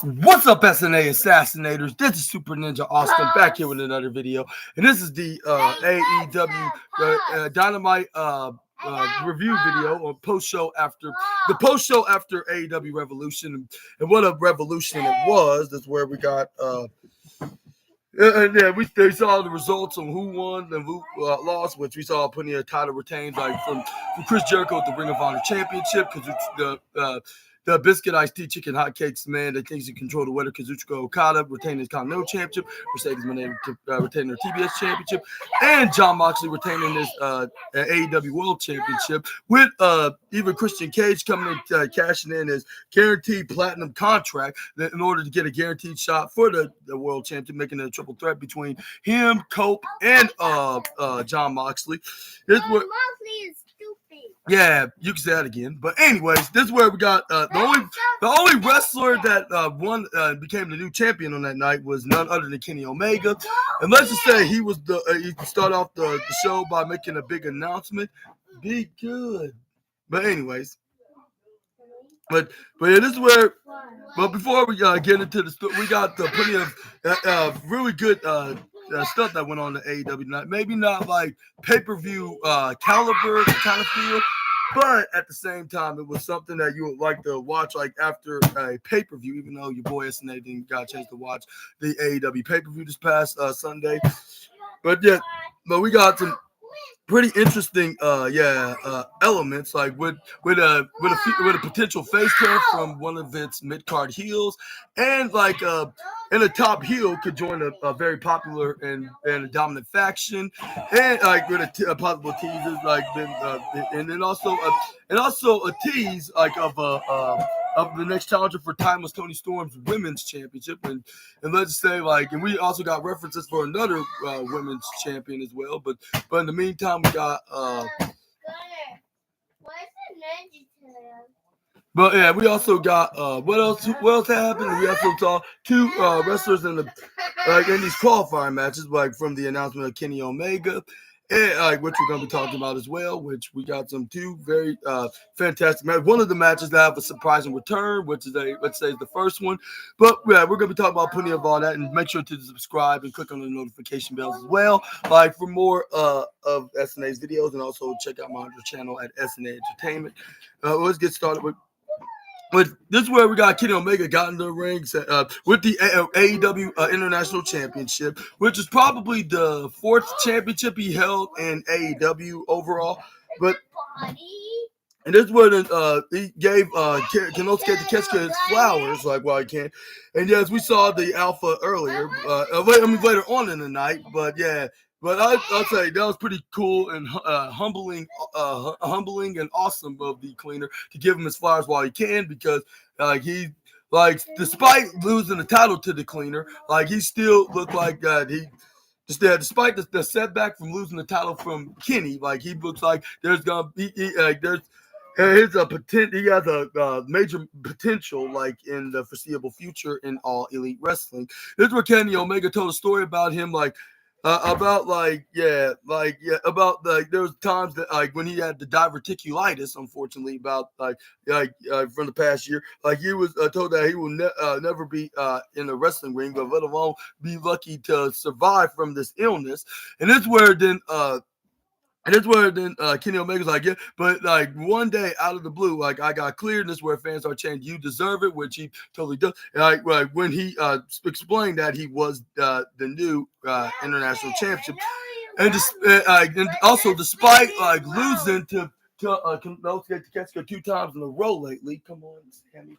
What's up, SNA Assassinators? This is Super Ninja Austin back here with another video, and this is the AEW Dynamite review video on post show after AEW Revolution, and what a revolution it was. That's where we got we saw the results on who won and who lost, which we saw plenty of title retains, like from Chris Jericho at the Ring of Honor Championship, because the Biscuit Iced Tea Chicken Hotcakes man that thinks he control the weather, Kazuchika Okada retaining his Continental Championship, Mercedes Moné retaining their TBS Championship, and John Moxley retaining his AEW World Championship, with even Christian Cage coming in cashing in his guaranteed platinum contract in order to get a guaranteed shot for the World Championship, making it a triple threat between him, Cope, and John Moxley. Moxley is stupid. Yeah, you can say that again. But anyways, this is where we got the only wrestler that won became the new champion on that night was none other than Kenny Omega. And let's just say he was he started off the show by making a big announcement. Be good. But anyways, but yeah, this is where. But before we get into the story, we got plenty of really good stuff that went on the AEW tonight. Maybe not like pay-per-view caliber kind of feel, but at the same time, it was something that you would like to watch like after a pay-per-view, even though your boy SNA didn't got a chance to watch the AEW pay-per-view this past Sunday. But yeah, we got some pretty interesting elements, like with a potential face turn from one of its mid-card heels, and like and a top heel could join a very popular and a dominant faction, and like with a possible teasers like and then also a tease like of the next challenger for Timeless Tony Storm's Women's Championship, and let's say like, and we also got references for another women's champion as well, but in the meantime we got but yeah, we also got what else happened? We also saw two wrestlers in these qualifying matches, like from the announcement of Kenny Omega, and which we're going to be talking about as well, which we got two very fantastic matches. One of the matches that have a surprising return, which is let's say the first one. But yeah, we're going to be talking about plenty of all that, and make sure to subscribe and click on the notification bells as well, like for more of SNA's videos, and also check out my other channel at SNA Entertainment. Let's get started with. But this is where we got Kenny Omega got in the ring with the AEW International Championship, which is probably the fourth championship he held in AEW overall. But and this is where he gave Kenosuke Takeshita his flowers, like while he can. And yes, we saw the Alpha earlier, later on in the night. But yeah. But I'll say that was pretty cool and humbling and awesome of the cleaner to give him his flowers while he can, because he despite losing the title to the cleaner, he still looked like that despite the setback from losing the title from Kenny, he looks like there's gonna be he has a major potential in the foreseeable future in All Elite Wrestling. This is where Kenny Omega told a story about him about there was times that when he had the diverticulitis, unfortunately, about from the past year, he was told that he will never be in the wrestling ring, but let alone be lucky to survive from this illness. And that's where Kenny Omega's like, yeah, but one day out of the blue, I got cleared, and this is where fans are chanting, "You deserve it," which he totally does. And when he explained that he was the new international championship, and also despite losing to Takeshita 2 times in a row lately. Come on, Sammy.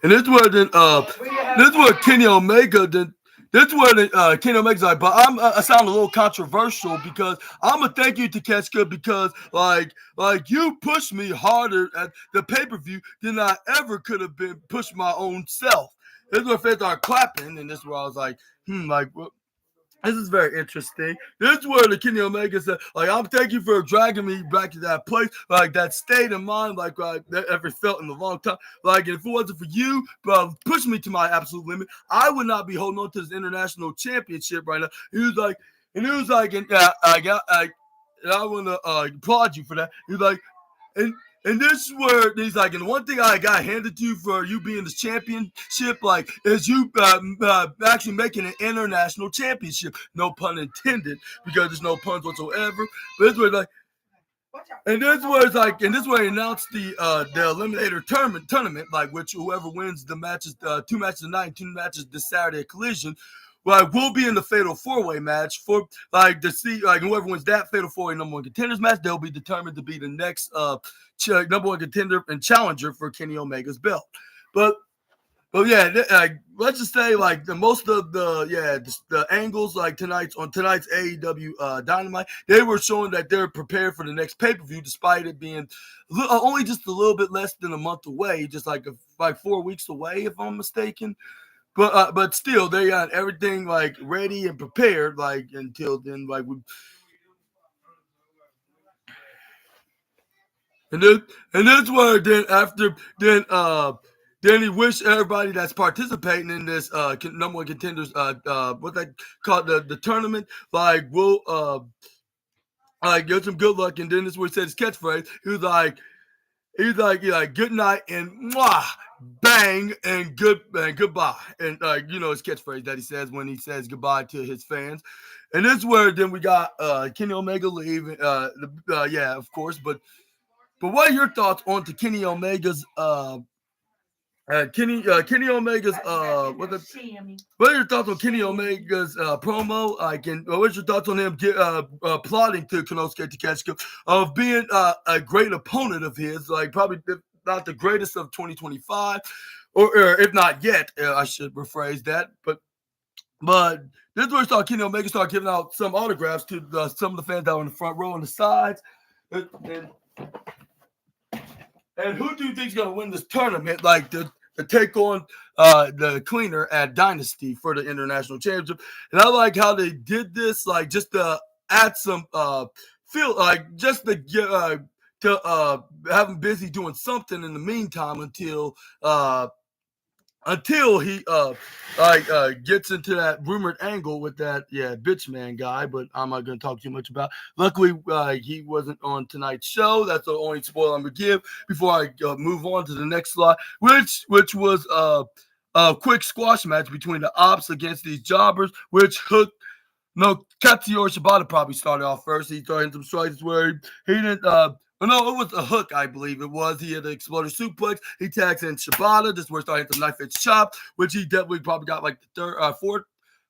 And this is where Kenny Omega then. That's where Kenny Omega's like, but I sound a little controversial because I'm gonna thank you, Takeshita, because you pushed me harder at the pay-per-view than I ever could have been pushed my own self. This is where fans are clapping, and this is where I was like, what? This is very interesting. This is where the Kenny Omega said, I'm thank you for dragging me back to that place, that state of mind, that I ever felt in a long time. If it wasn't for you, pushing me to my absolute limit, I would not be holding on to this international championship right now. He was like, and I want to applaud you for that. He was like, and And this is where he's like, and one thing I got handed to you for you being the championship, like, is you actually making an international championship. No pun intended, because there's no puns whatsoever. But this was like, and this was like, and this way announced the Eliminator tournament, like which whoever wins the matches, 2 matches tonight, and 2 matches this Saturday at Collision, like will be in the Fatal 4-Way match for like to see like whoever wins that Fatal 4-Way number 1 contenders match, they'll be determined to be the next number 1 contender and challenger for Kenny Omega's belt. But yeah, let's just say like the most of the angles like tonight's AEW Dynamite, they were showing that they're prepared for the next pay-per-view, despite it being only just a little bit less than a month away, just like 4 weeks away, if I'm mistaken. But still, they got everything like ready and prepared like until then. Like and that's where then he wished everybody that's participating in this number 1 contenders what they call the tournament, like will like get some good luck. And then this is where he said his catchphrase. He's like good night and mwah, bang and goodbye. And his catchphrase that he says when he says goodbye to his fans. And this is where then we got Kenny Omega leaving. Yeah, of course, but what are your thoughts on to Kenny Omega's Kenny Omega's what are your thoughts on Kenny Omega's promo? What's your thoughts on him plotting to Konosuke Takeshita of being a great opponent of his, like probably not the greatest of 2025, or if not yet, I should rephrase that, but this is where Kenny Omega start giving out some autographs to some of the fans that were in the front row and the sides. And who do you think is going to win this tournament? Like to take on the Cleaner at Dynasty for the International Championship. And I like how they did this, like just to add some feel, like just to get have him busy doing something in the meantime until he gets into that rumored angle with that bitch man guy, but I'm not going to talk too much about. Luckily, he wasn't on tonight's show. That's the only spoiler I'm going to give before I move on to the next slide, which was a quick squash match between the Ops against these jobbers, which hooked. No, Katsuyori Shibata probably started off first. He started some strikes where he didn't. No, it was a hook, I believe it was. He had an exploder suplex. He tags in Shibata. This is where he started some knife edge chop, which he definitely probably got like the fourth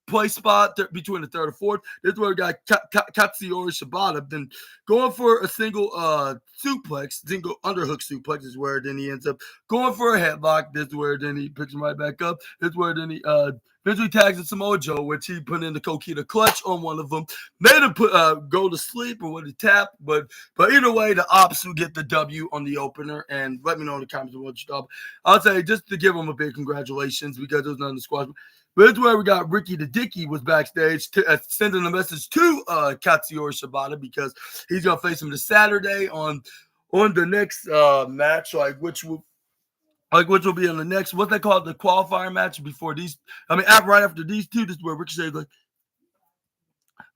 place spot between the third and fourth. This is where we got Katsuyori Shibata. Then going for a single suplex, single underhook suplex is where then he ends up going for a headlock. This is where then he picks him right back up. This is where then he eventually tags in Samoa Joe, which he put in the Kokita clutch on one of them. Made him go to sleep or with a tap, but either way, the Ops will get the W on the opener. And let me know in the comments what you thought. I'll say just to give him a big congratulations because it was none of the squash. But that's where we got Ricky the Dicky was backstage sending a message to Katsuyori Shibata because he's gonna face him this Saturday on the next match, which will be in the next, what they call the qualifier match before these. I mean, right after these two, this is where Ricochet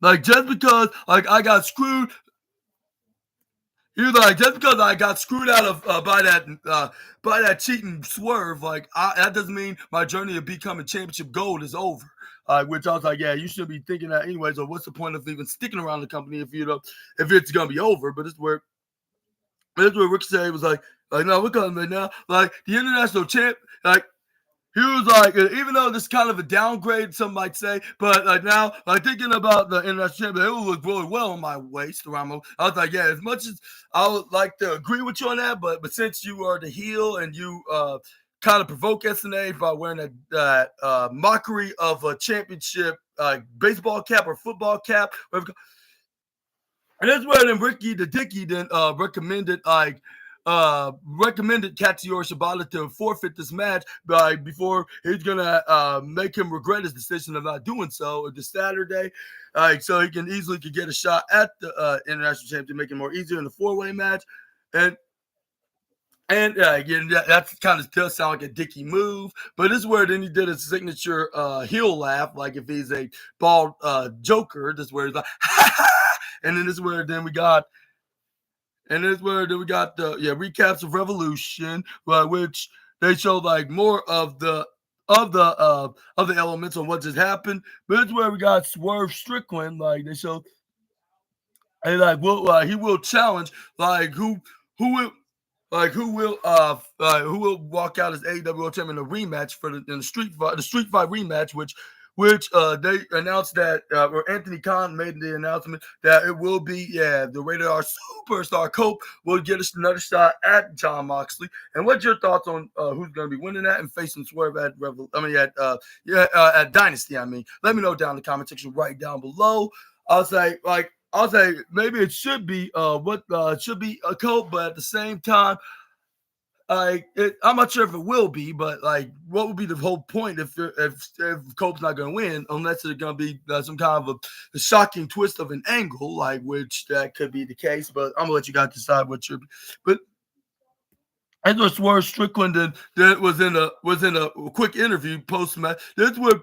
like just because I got screwed. You're like, just because I got screwed out of by that cheating swerve, that doesn't mean my journey of becoming championship gold is over. Which I was like, yeah, you should be thinking that anyways. Or what's the point of even sticking around the company if it's gonna be over? But this is where Ricochet was like, no, we're coming now. Like the international champ, like. He was like, even though this is kind of a downgrade, some might say, but now, thinking about the international champion, it will look really well on my waist, Ramo. I was like, yeah, as much as I would like to agree with you on that, but since you are the heel and you kind of provoke SNA by wearing that mockery of a championship baseball cap or football cap, whatever. And that's where then Ricky the Dicky then recommended Katsuyori Shibata to forfeit this match before he's gonna make him regret his decision of not doing so this Saturday, so he can easily get a shot at the international championship, make it more easier in the 4-way match, and again, that kind of does sound like a dicky move, but this is where then he did his signature heel laugh, like if he's a bald Joker. This is where he's like, and then this is where then we got. And this where we got the recaps of Revolution, which they show like more of the elements of what just happened. But it's where we got Swerve Strickland, like they show, and like he will challenge like who will who will walk out as AEW World Champion in a rematch for the street fight rematch, which they announced that or Anthony Khan made the announcement that it will be the Rated R Superstar Cope will get us another shot at John Moxley. And what's your thoughts on who's going to be winning that and facing Swerve at at Dynasty? I mean, let me know down in the comment section right down below. I'll say maybe it should be should be a Cope, but at the same time, I'm not sure if it will be, but like, what would be the whole point if Cope's not going to win, unless it's going to be some kind of a shocking twist of an angle, like which that could be the case. But I'm gonna let you guys decide what you're. But as was Swerve Strickland that was in a quick interview post match. That's where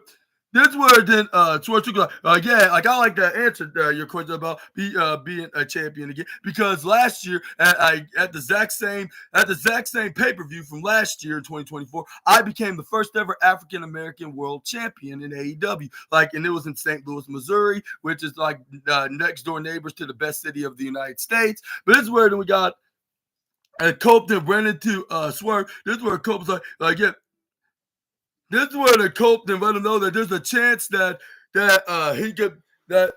then Swerve Strickland like I like that answer your question about being a champion again, because last year at the exact same pay-per-view from last year in 2024, I became the first ever African American world champion in AEW. Like, and it was in St. Louis, Missouri, which is like next door neighbors to the best city of the United States. But this is where then we got. And Cope then ran into Swerve. This is where Cope's this is where the Cope then let him know that there's a chance that he could that.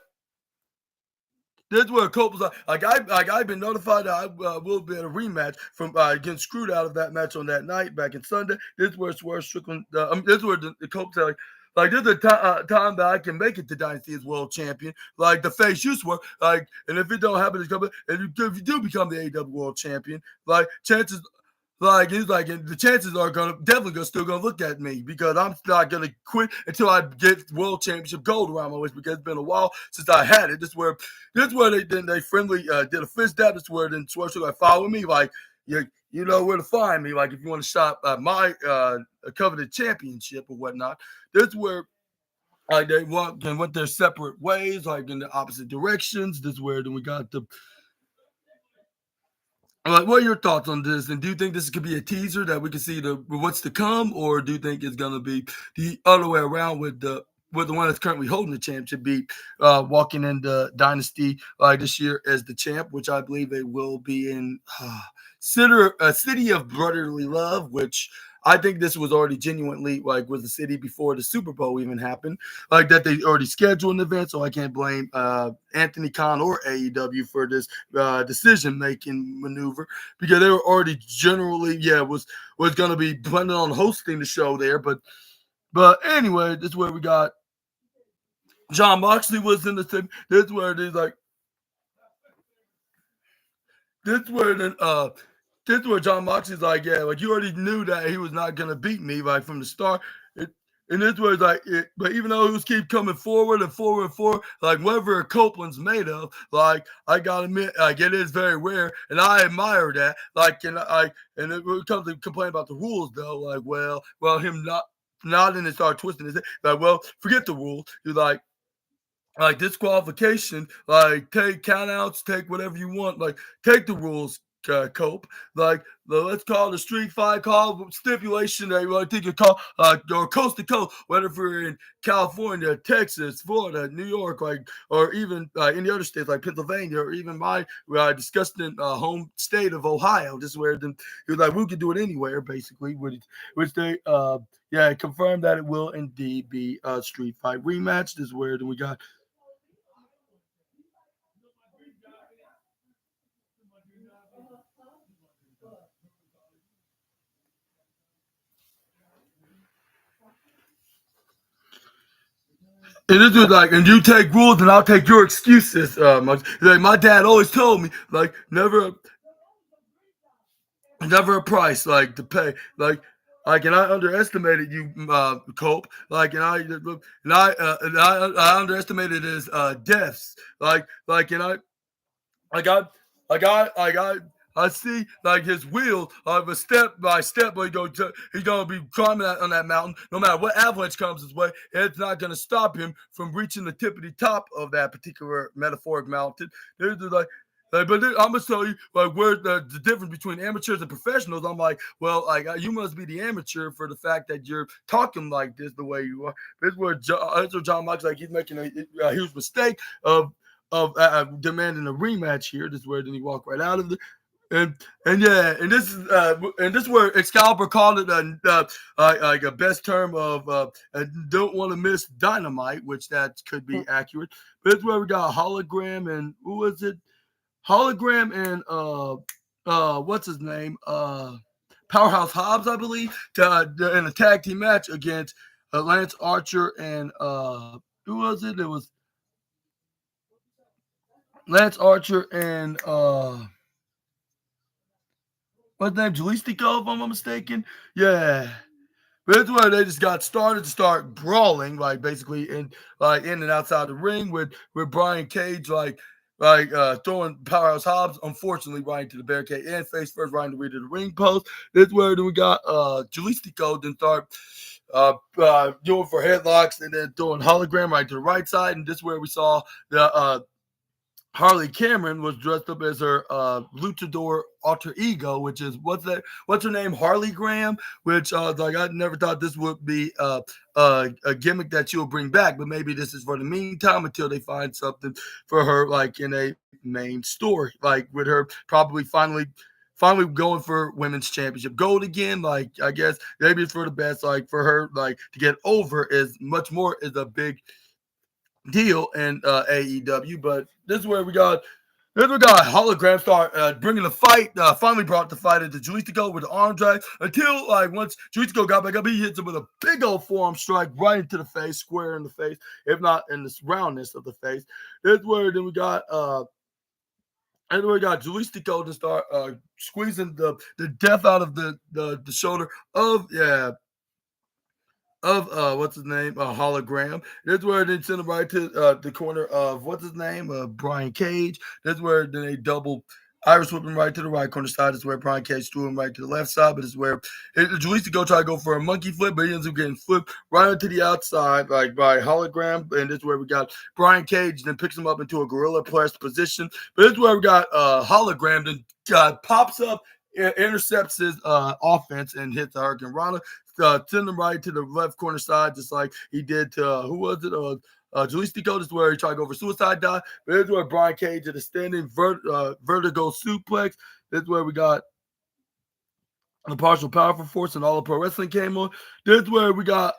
This is where Cope was I've been notified that I will be at a rematch from getting screwed out of that match on that night back in Sunday. This is where Swerve Strickland. This is where the Cope said like there's a time that I can make it to Dynasty as world champion, like the face you swear, like, and if it don't happen, if you do become the AEW world champion, like chances, like he's like, and the chances are still gonna look at me, because I'm not gonna quit until I get world championship gold around my waist, because it's been a while since I had it. This is where they friendly did a fist dab. This is where then Swerve like follow me, like you know where to find me, like if you want to shop my coveted championship or whatnot. This is where they went their separate ways, like in the opposite directions. This is where then we got the. Like, what are your thoughts on this? And do you think this could be a teaser that we can see what's to come, or do you think it's gonna be the other way around with the one that's currently holding the championship be walking into Dynasty this year as the champ, which I believe they will be in City of Brotherly Love, which I think this was already genuinely like was the city before the Super Bowl even happened, like that they already scheduled an event. So I can't blame Anthony Khan or AEW for this decision making maneuver, because they were already generally was going to be planning on hosting the show there. But anyway, this is where we got John Moxley was in the thing. This is where it is like. This is where then this is where John Moxley's like, like you already knew that he was not gonna beat me like from the start. And this was but even though he was keep coming forward and forward and forward, like whatever Copeland's made of, like I gotta admit, like it is very rare, and I admire that. Like, and it comes to complain about the rules though, like well, him not and start twisting his head, like well, forget the rules. You're like disqualification, like take countouts, take whatever you want, like take the rules, Cope. Like let's call it a street fight, call stipulation that you want to take a call, or coast to coast, whether you're in California, Texas, Florida, New York, like, or even any other states like Pennsylvania, or even my disgusting home state of Ohio. This is where he was like, we can do it anywhere, basically, which they confirmed that it will indeed be a street fight rematch. This is where then we got. And this was like, and you take rules, and I'll take your excuses. Like my dad always told me, like never a price like to pay, and I underestimated you, Cope. Like, I underestimated his deaths. And I see like his wheel of a step by step. But he's gonna be climbing on that mountain, no matter what avalanche comes his way. It's not gonna stop him from reaching the tippity top of that particular metaphoric mountain. There's like. Like, but I'm gonna tell you like where the difference between amateurs and professionals. I'm like, well, like you must be the amateur for the fact that you're talking like this the way you are. This is where John Mox like he's making a huge mistake of demanding a rematch here. This is where then he walked right out of it. And yeah, and this is where Excalibur called it like a best term of don't want to miss Dynamite, which that could be accurate. But it's where we got hologram and who was it? Hologram and what's his name? Powerhouse Hobbs, I believe, in a tag team match against Lance Archer and who was it? It was Lance Archer and what's his name? Jalistico, if I'm not mistaken. Yeah. But it's where they just got started to start brawling, like basically in and outside the ring with Brian Cage throwing Powerhouse Hobbs, unfortunately, right into the barricade and face first, right into the ring post. This is where then we got Jalistico then start doing for headlocks and then throwing hologram right to the right side. And this is where we saw the Harley Cameron was dressed up as her luchador alter ego, which is what's her name? Harley Graham, which like I never thought this would be a gimmick that she will bring back, but maybe this is for the meantime until they find something for her like in a main story, like with her probably finally going for women's championship gold again. Like I guess maybe it's for the best, like for her like to get over is much more is a big deal in AEW, but this is where we got hologram start bringing the fight. Finally brought the fight into Jalistico with the arm drag until like once Jalistico got back up, he hits him with a big old forearm strike right into the face, square in the face, if not in the roundness of the face. This is where then we got Jalistico to start squeezing the death out of the shoulder of what's his name, hologram. That's where they send him right to the corner of what's his name, Brian Cage. That's where then they double Irish whip him right to the right corner side. That's where Brian Cage threw him right to the left side. But it's where Jalistico tried to go for a monkey flip, but he ends up getting flipped right onto the outside, like by hologram. And that's where we got Brian Cage, then picks him up into a gorilla press position. But that's where we got hologram, then pops up, intercepts his offense and hits the Hurricane Rana. Send him right to the left corner side, just like he did to who was it? Jalistico. This is where he tried to go for suicide dive. But this is where Brian Cage did a standing vertigo suplex. This is where we got the partial powerful force and all of pro wrestling came on. This is where we got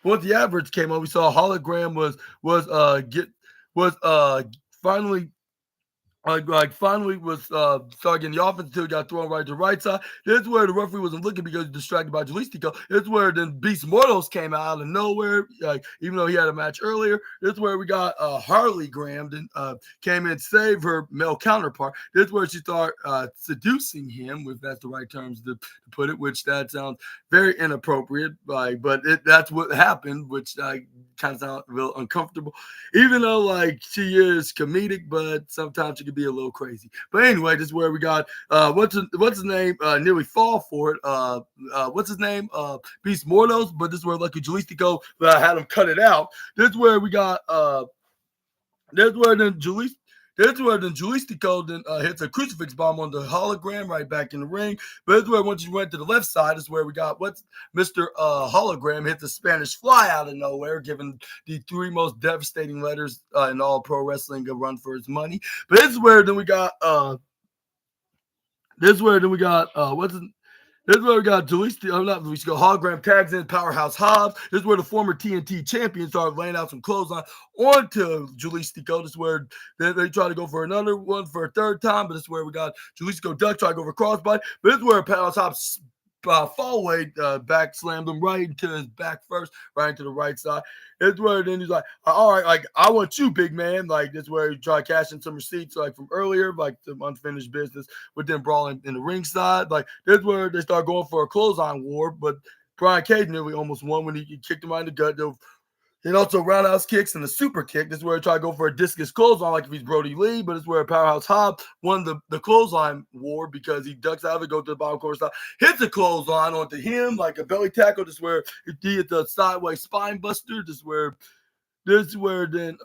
once the average came on, we saw hologram was finally. Finally was started getting the offense until he got thrown right to the right side. This is where the referee wasn't looking because he was distracted by Jalistico. This is where then Beast Mortals came out of nowhere, like even though he had a match earlier. This is where we got Harley Graham then came in, saved her male counterpart. This is where she started seducing him, if that's the right terms to put it, which that sounds very inappropriate, but that's what happened, which kind of sounds real uncomfortable. Even though like she is comedic, but sometimes she can be a little crazy. But anyway, this is where we got what's his name? Nearly fall for it. What's his name? Beast Mortos. But this is where Lucky Jalistico had him cut it out. This is where we got this is where then Jalistico then hits a crucifix bomb on the hologram right back in the ring. But this is where once you went to the left side is where we got what's Mr. Hologram hit the Spanish Fly out of nowhere, giving the three most devastating letters in all pro wrestling a run for his money. But this is where then we got this is where we got Hologram tags in Powerhouse Hobbs. This is where the former TNT champion started laying out some clothesline onto Jalistico. This is where they try to go for another one for a third time, but this is where we got Jalistico duck try to go for crossbody. But this is where Powerhouse Hobbs fall away, back slammed him right into his back first, right into the right side. It's where then he's like, all right, like I want you, big man. Like this is where he tried cashing some receipts like from earlier, like some unfinished business with them brawling in the ringside. Like this is where they start going for a clothesline war, but Brian Cage nearly almost won when he kicked him right in the gut. And also roundhouse kicks and the super kick. This is where he tried to go for a discus clothesline like if he's Brody Lee, but it's where Powerhouse Hobbs won the clothesline war because he ducks out of it, goes to the bottom corner side, hits a clothesline onto him like a belly tackle. This is where he hit the sideways spine buster. This is where This is where then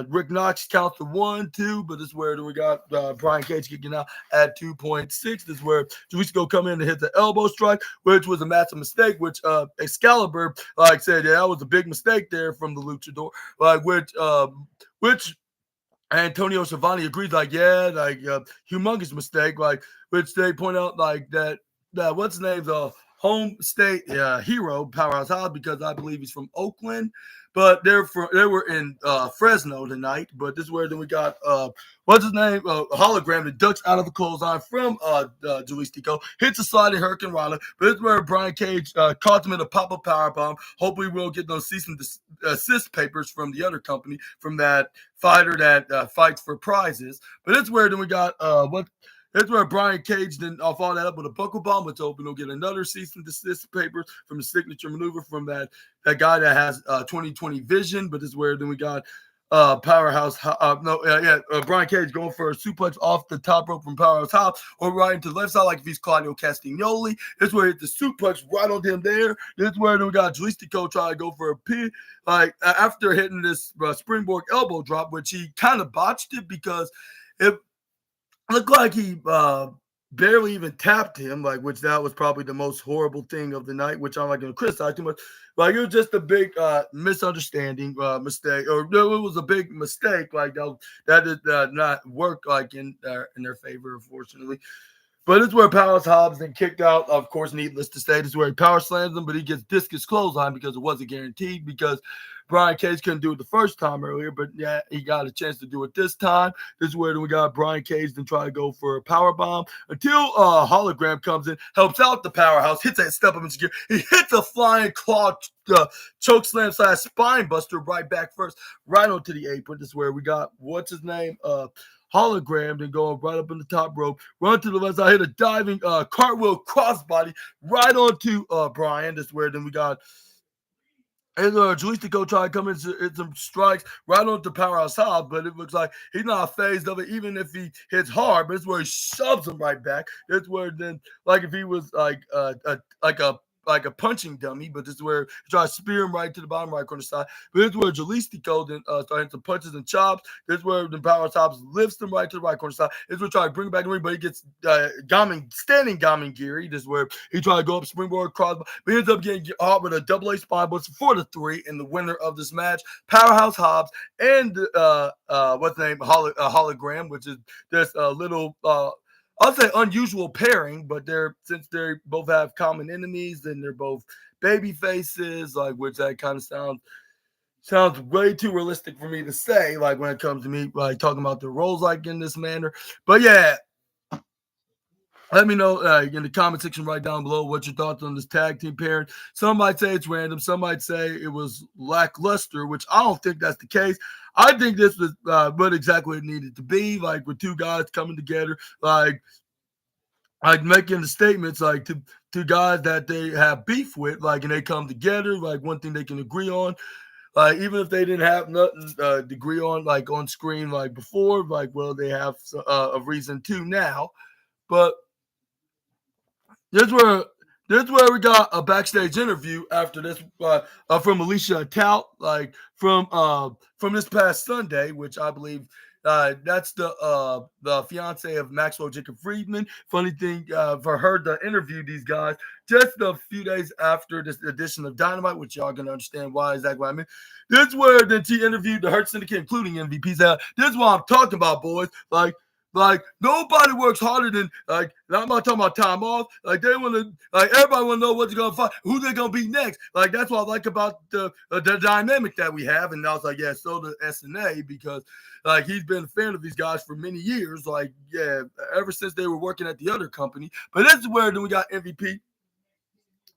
Rick Knox counts to 1, 2, but this is where then we got Brian Cage kicking out at 2.6. This is where Jalisco come in and hit the elbow strike, which was a massive mistake, which Excalibur said, yeah, that was a big mistake there from the luchador, which Antonio Schiavone agrees, humongous mistake, which they point out that what's his name, the home state hero, Powerhouse Hobbs, because I believe he's from Oakland, but they were in Fresno tonight. But this is where then we got what's his name, hologram that ducks out of the clothesline from Jalisco, hits a sliding Hurricane Rana, but this is where Brian Cage caught him in a pop-up powerbomb. Hopefully we won't get those cease and desist papers from the other company, from that fighter that fights for prizes. But it's where then we got that's where Brian Cage then followed that up with a buckle bomb, which hoping he'll get another cease and desist papers from the signature maneuver from that guy that has 20/20 vision. But this is where then we got Powerhouse. Brian Cage going for a suplex off the top rope from Powerhouse Hobbs, or right into the left side like if he's Claudio Castagnoli. This is where he hit the suplex right on him there. This is where then we got Jalisco trying to go for a pin, after hitting this springboard elbow drop, which he kind of botched it because it looked like he barely even tapped him, which that was probably the most horrible thing of the night, which I'm not going to criticize too much. It was just a big misunderstanding, mistake, or it was a big mistake. That did not work in their favor, unfortunately. But it's where Powerhouse Hobbs then kicked out. Of course, needless to say, this is where he power slams him, but he gets discus clothesline because it wasn't guaranteed, because Brian Cage couldn't do it the first time earlier, but yeah, he got a chance to do it this time. This is where we got Brian Cage then try to go for a power bomb until Hologram comes in, helps out the Powerhouse, hits that step up into gear. He hits a flying claw choke slam / spine buster right back first, right onto the apron. This is where we got what's his name, Hologram, then going right up in the top rope, run to the left side, hit a diving cartwheel crossbody right onto Brian. This is where then we got Jalisco trying to come in some strikes right onto Powerhouse Hobbs, but it looks like he's not phased of it, even if he hits hard. But it's where he shoves him right back. It's where then, if he was like a punching dummy, but this is where he tries to spear him right to the bottom right corner side. But this is where Jalisco then starting some punches and chops. This is where the Powerhouse Hobbs lifts him right to the right corner side. This is where he tries to bring him back in the ring, but he gets standing Gamingiri. This is where he tried to go up springboard cross, but he ends up getting hot with a double A spine buster for the 3, and the winner of this match, Powerhouse Hobbs and what's the name, Hologram, which is this little I'll say unusual pairing, but since they both have common enemies and they're both baby faces, which that kind of sounds way too realistic for me to say, when it comes to me talking about their roles in this manner. But yeah, let me know in the comment section right down below what your thoughts on this tag team pairing. Some might say it's random. Some might say it was lackluster, which I don't think that's the case. I think this was what exactly it needed to be, with two guys coming together, making the statements to guys that they have beef with, and they come together, one thing they can agree on. Even if they didn't have nothing to agree on, on screen, before, they have a reason to now. But this is where we got a backstage interview after this from Alicia Tout, from this past Sunday, which I believe that's the fiance of Maxwell Jacob Friedman. Funny thing for her to interview these guys just a few days after this edition of Dynamite, which y'all gonna understand why exactly what I mean. This is where then she interviewed the Hurt Syndicate, including MVPs. This is what I'm talking about, boys. Nobody works harder than I'm not talking about time off. They want to everybody want to know what they're gonna fight, who they're gonna be next. That's what I like about the dynamic that we have. And I was like, yeah, so the SNA, because he's been a fan of these guys for many years. Ever since they were working at the other company. But this is where then we got MVP.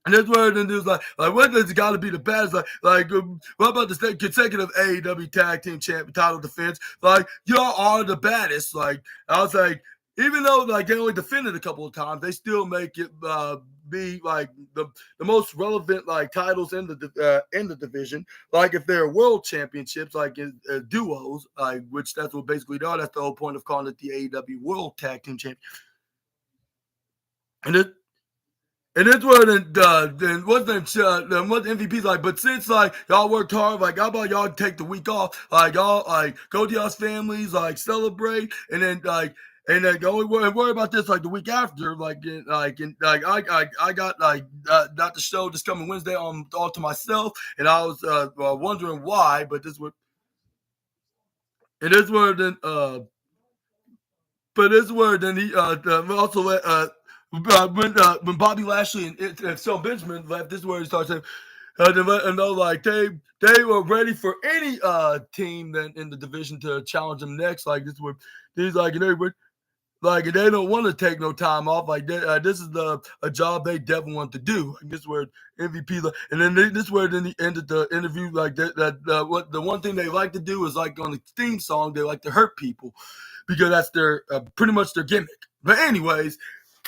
And that's where then there's what does it got to be the best? What about the consecutive AEW Tag Team Champion title defense? Y'all are the baddest. I was even though they only defended a couple of times, they still make it be the most relevant titles in the division. If they're world championships, in duos, which that's what basically they are. That's the whole point of calling it the AEW World Tag Team Champion. And that's where then wasn't the MVP's like, but since like y'all worked hard, like how about y'all take the week off, like y'all like go to y'all's families, like celebrate, and then go worry about this like the week after, I got not the show this coming Wednesday all to myself, and I was wondering why, but this would it is where then but this is where then he also when Bobby Lashley and Sel Benjamin left, this is where he starts saying, and know like they were ready for any team then in the division to challenge them next. Like this where he's like, and they were like they don't want to take no time off. Like this is a job they definitely want to do. And this is where MVP and then this is where then he ended the interview like what the one thing they like to do is like on the theme song they like to hurt people because that's their pretty much their gimmick. But anyways,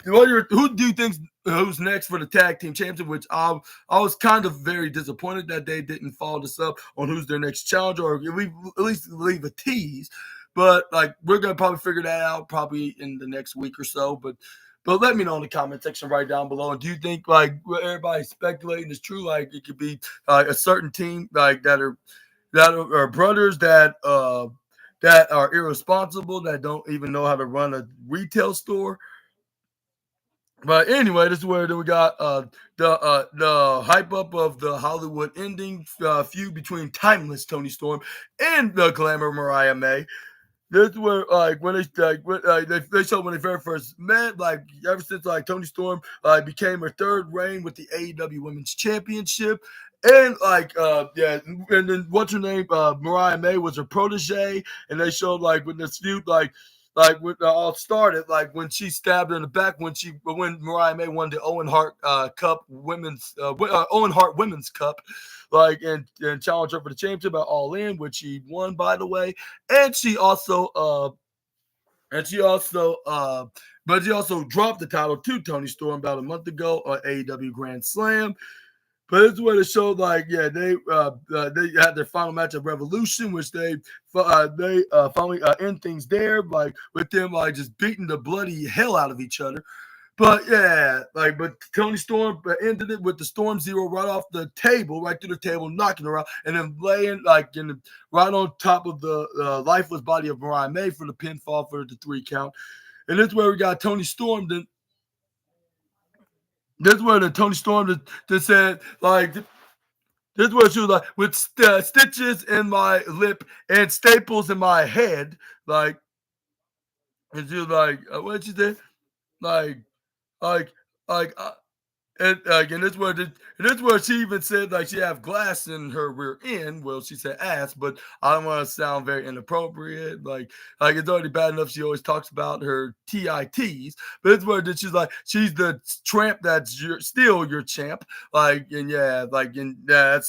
who do you think who's next for the tag team championship? Which I was kind of very disappointed that they didn't follow this up on who's their next challenger, or at least leave a tease. But like we're gonna probably figure that out probably in the next week or so. But let me know in the comment section right down below. And do you think like what everybody's speculating is true? Like it could be a certain team like that are brothers that are irresponsible, that don't even know how to run a retail store. But anyway, this is where we got the hype up of the Hollywood ending feud between Timeless Tony Storm and the Glamour Mariah May. This is where when they showed when they very first met, like ever since like Tony Storm became her third reign with the AEW Women's Championship. And and then what's her name? Mariah May was her protege, and they showed like when this feud when it all started, like when she stabbed her in the back when Mariah May won the Owen Hart Cup Owen Hart Women's Cup, and challenged her for the championship at All In, which she won, by the way, and she also but she also dropped the title to Tony Storm about a month ago on AEW Grand Slam. But this is where the show, like, yeah, they had their final match of Revolution, which they finally end things there, like with them like just beating the bloody hell out of each other. But yeah, but Tony Storm ended it with the Storm Zero right off the table, right through the table, knocking her out, and then laying right on top of the lifeless body of Mariah May for the pinfall for the 3 count. And this is where we got Tony Storm. This is where the Tony Storm that said like. This is what she was like with stitches in my lip and staples in my head, and she was like, what did she say? Like, like, like, and this where she even said like she have glass in her rear end. Well, she said ass, but I don't want to sound very inappropriate. Like it's already bad enough. She always talks about her TITs, but it's where she's like she's the tramp that's still your champ. That's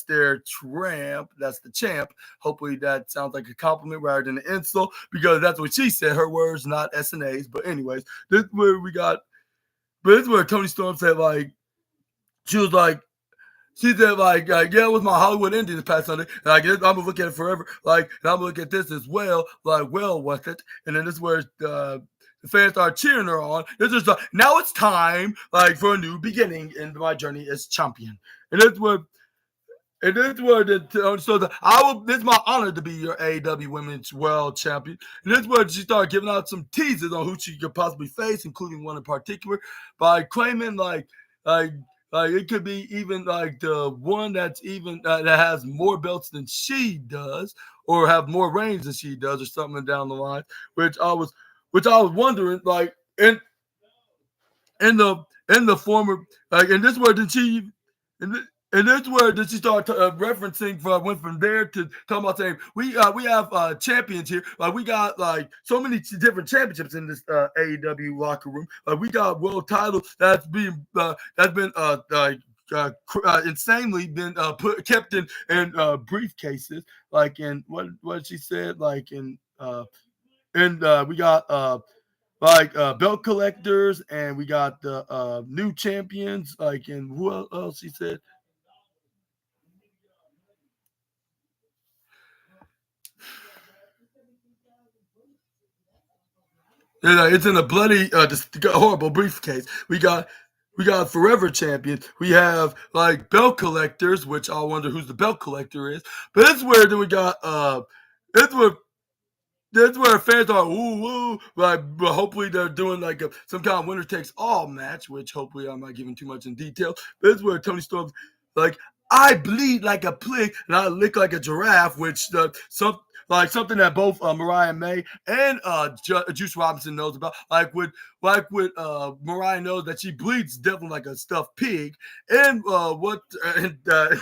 their tramp. That's the champ. Hopefully that sounds like a compliment rather than an insult because that's what she said. Her words, not SNAs. But anyways, this is where we got. But this is where Tony Storm said like. She said, yeah, it was my Hollywood ending this past Sunday. And I'm going to look at it forever. And I'm going to look at this as well. Well, what's it? And then this is where the fans start cheering her on. This is now it's time, for a new beginning in my journey as champion. And that's where. And this is where this is my honor to be your AEW Women's World Champion. And this is where she started giving out some teases on who she could possibly face, including one in particular, by claiming it could be even the one that's even that has more belts than she does, or have more reigns than she does, or something down the line. Which I was wondering, in the former and this where did she and that's where did she start referencing went from there to talking about saying we have champions here. We got so many different championships in this AEW locker room. We got world titles that's been insanely been kept in briefcases. In what she said we got belt collectors, and we got the new champions. And who else she said? It's in a bloody, horrible briefcase. We got We got Forever Champion. We have like belt collectors, which I wonder who's the belt collector is. But it's where then we got it's where that's where fans are woo woo. But hopefully they're doing like some kind of winner takes all match, which hopefully I'm not giving too much in detail. But this is where Tony Storm's like, I bleed like a pig and I lick like a giraffe, which something that both Mariah May and Juice Robinson knows about. Mariah knows that she bleeds definitely like a stuffed pig, and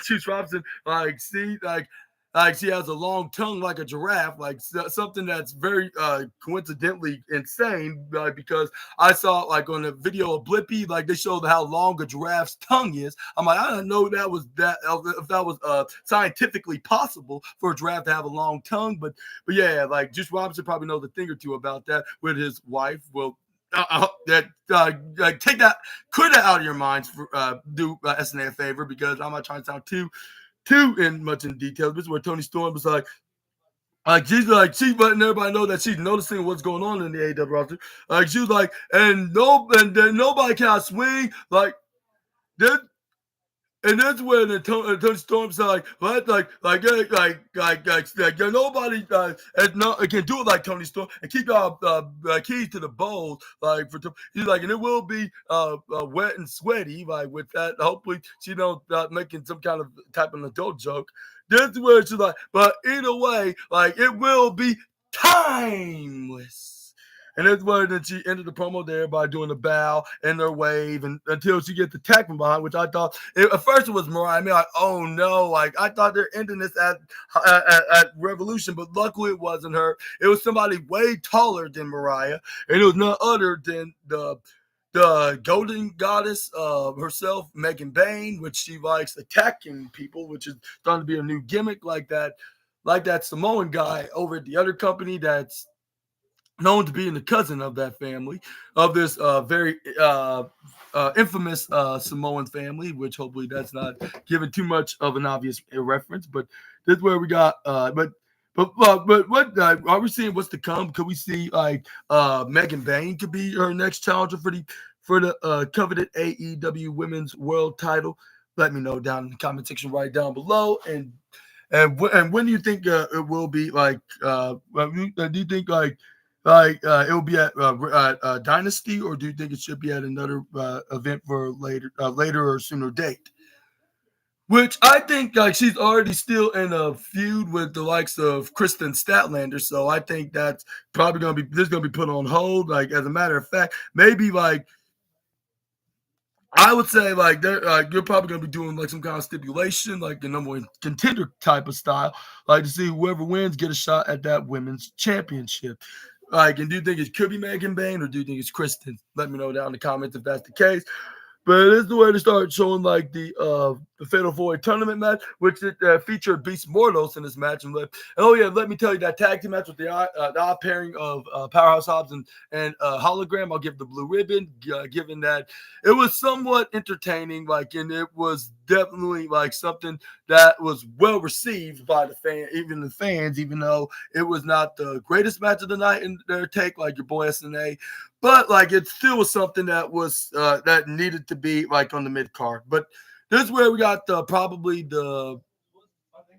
Juice Robinson like she has a long tongue like a giraffe, like something that's very coincidentally insane. Because I saw like on the video of Blippi, like they showed how long a giraffe's tongue is. I'm like, I didn't know that was that if that was scientifically possible for a giraffe to have a long tongue. But yeah, like Juice Robinson probably knows a thing or two about that with his wife. Well, take that, clear that out of your minds. Do SNA a favor, because I'm not trying to sound too much in detail. This is where Tony Storm was she's letting everybody know that she's noticing what's going on in the AEW roster. Like she was like, and then nobody can swing. Then and that's when Tony Storm's like, what, nobody can do it like Tony Storm and keep our keys to the bowls. He's like, and it will be wet and sweaty. Like with that, hopefully she don't making some kind of type of adult joke. This is where she's like, but either way, like it will be timeless. And that's where then she ended the promo there by doing a bow and their wave, and until she gets the tag from behind, which I thought at first it was Mariah. I mean, like, oh no, like I thought they're ending this at Revolution, but luckily it wasn't her. It was somebody way taller than Mariah, and it was none other than the golden goddess herself, Megan Bain, which she likes attacking people, which is starting to be a new gimmick like that Samoan guy over at the other company that's known to being the cousin of that family, of this very infamous Samoan family, which hopefully that's not given too much of an obvious reference. But this is where we got, but what are we seeing? What's to come? Could we see like Megan Bain could be her next challenger for the coveted AEW Women's World Title? Let me know down in the comment section right down below. And when do you think it will be? Like, do you think it will be at Dynasty, or do you think it should be at another event for later or sooner date? Which I think like she's already still in a feud with the likes of Kristen Statlander, so I think that's probably gonna be put on hold. Like as a matter of fact, maybe like I would say like you're probably gonna be doing like some kind of stipulation, like a number one contender type of style, like to see whoever wins get a shot at that women's championship. Like, and do you think it could be Megan Bain, or do you think it's Kristen? Let me know down in the comments if that's the case. But it is the way to start showing like the Fatal 4-Way tournament match, which featured Beast Mortos in this match. And let me tell you, that tag team match with the odd pairing of Powerhouse Hobbs and Hologram, I'll give the blue ribbon, given that it was somewhat entertaining, like, and it was definitely like something that was well received by the fans, even though it was not the greatest match of the night in their take, like your boy SNA. But like it still was something that was that needed to be like on the mid card. But this is where we got probably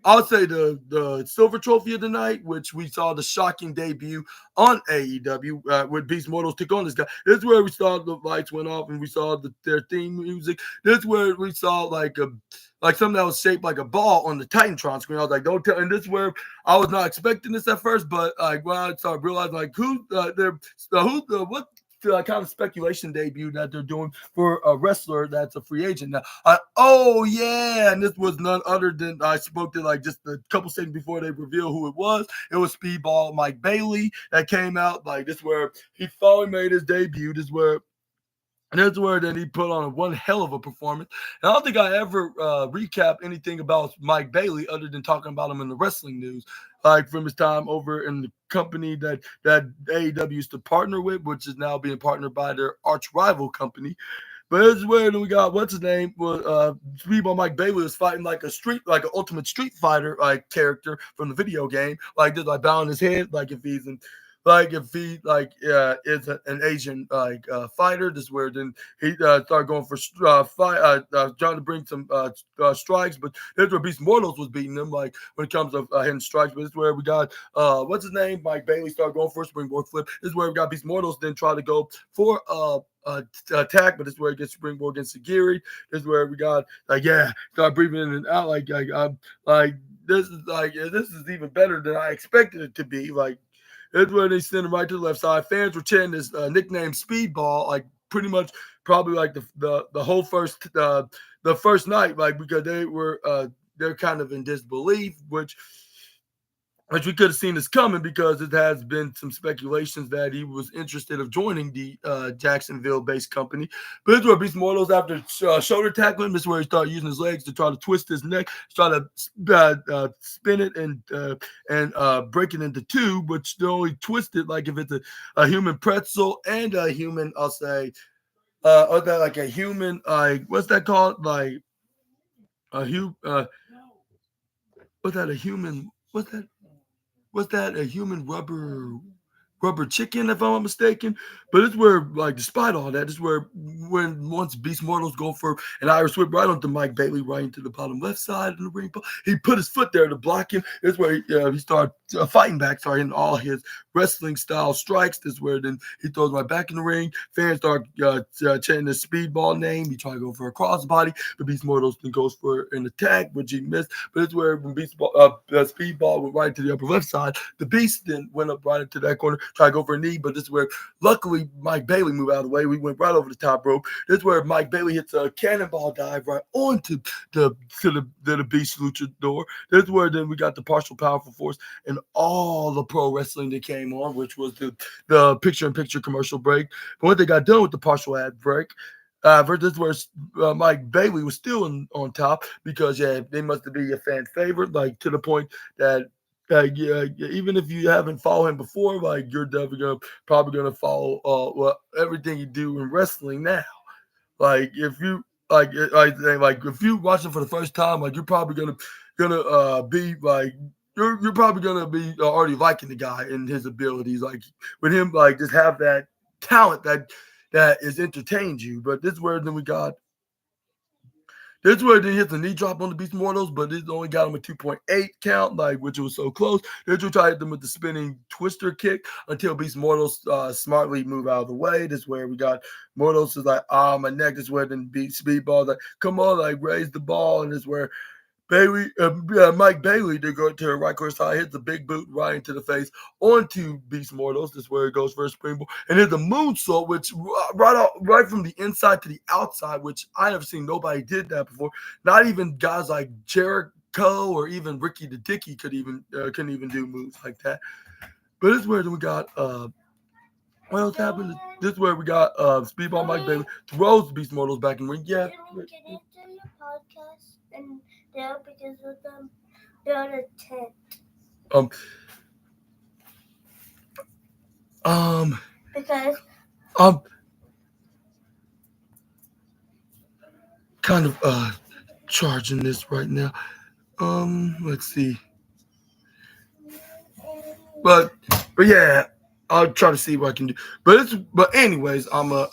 I'll say the silver trophy of the night, which we saw the shocking debut on AEW with Beast Mortals took on this guy. This is where we saw the lights went off and we saw their theme music. This is where we saw like something that was shaped like a ball on the Titantron screen. I was like, don't tell. And this is where I was not expecting this at first, but like when I started realizing like what kind of speculation debut that they're doing for a wrestler that's a free agent now. Oh yeah, and this was none other than I spoke to like just a couple seconds before they revealed who it was. It was Speedball Mike Bailey that came out. Like this where he finally made his debut. And that's where then he put on one hell of a performance. And I don't think I ever recap anything about Mike Bailey other than talking about him in the wrestling news, like from his time over in the company that AEW used to partner with, which is now being partnered by their arch rival company. But this is where we got what's his name? Speedball Mike Bailey was fighting like an ultimate Street Fighter like character from the video game, like just like bowing his head, like if he's in. like if he is an Asian fighter, this is where then he started going for trying to bring some strikes, but that's where Beast Mortals was beating him like when it comes to hitting strikes. But this is where we got what's his name, Mike Bailey started going for a springboard flip. This is where we got Beast Mortals then try to go for attack, but this is where he gets springboard against Sagiri. This is where we got start breathing in and out this is even better than I expected it to be. Like that's where they send him right to the left side. Fans were chanting his nickname Speedball, like pretty much probably like the whole the first night, like because they're kind of in disbelief, which we could have seen this coming because it has been some speculations that he was interested of joining the Jacksonville-based company. But this is where Beast Mortals, after shoulder tackling, this is where he started using his legs to try to twist his neck, try to spin it and break it into two, which they only twist it like if it's a human pretzel and a human, I'll say, or that like a human, what's that called? Like a what's that? A human? Was that a human rubber chicken, if I'm not mistaken? But it's where, like, despite all that, it's where once Beast Mortals go for an Irish whip right onto Mike Bailey, right into the bottom left side of the ring, he put his foot there to block him. It's where he started fighting back, in all his wrestling style strikes. This is where then he throws right back in the ring. Fans start chanting the Speedball name. He tried to go for a crossbody, but Beast Mortals then goes for an attack, which he missed. But it's where when Speedball went right to the upper left side, the Beast then went up right into that corner, tried to go for a knee, but this is where luckily Mike Bailey moved out of the way. We went right over the top rope. This is where Mike Bailey hits a cannonball dive right onto the Beast luchador. This is where then we got the partial powerful force and all the pro wrestling that came on, which was the picture-in-picture commercial break. But when they got done with the partial ad break, this is where Mike Bailey was still on top because they must be a fan favorite, like to the point that even if you haven't followed him before, like you're definitely probably gonna follow everything you do in wrestling now. Like if you if you watch him for the first time, like you're probably gonna be like you're probably gonna be already liking the guy and his abilities. Like with him, like just have that talent that is entertained you. But this is where then we got. This is where they hit the knee drop on the Beast Mortals, but it only got him a 2.8 count, like which was so close. They tried to hit them with the spinning twister kick until Beast Mortals smartly move out of the way. This is where we got Mortals is like, my neck. This is where then beat Speedball like, come on, like raise the ball, and this is where Mike Bailey to go to her right course side, hits the big boot right into the face onto Beast Mortals. This is where it goes for a springboard. And there's a moonsault, which right from the inside to the outside, which I never seen nobody did that before. Not even guys like Jericho or even Ricky the Dicky couldn't even do moves like that. But this is where we got what else happened? This is where we got Speedball Mike Bailey throws Beast Mortals back in the ring. Yeah. Can you do your podcast and because of them build a tent? Because kind of charging this right now. Let's see. But yeah, I'll try to see what I can do. But anyways, I'm gonna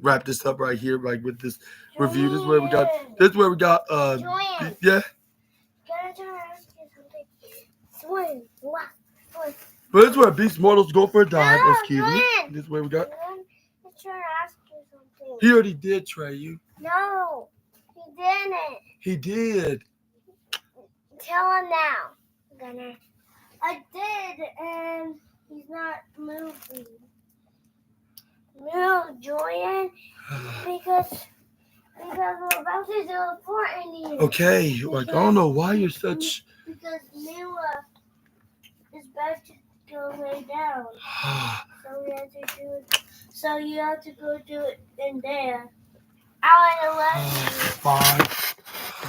wrap this up right here, like with this review. This is where we got. Yeah. Swing. But this is where Beast Mortals go for a dive. Excuse me. This is where we got. I'm trying to ask you something. He already did tray you. No, he didn't. He did. Tell him now. I did, and he's not moving. No, Jordan, because we're about to do a port in here. Okay, like I don't know why you're such. Because Mila is about to go lay down. So we have to do it. So you have to go do it in there. I want to let you. Fine.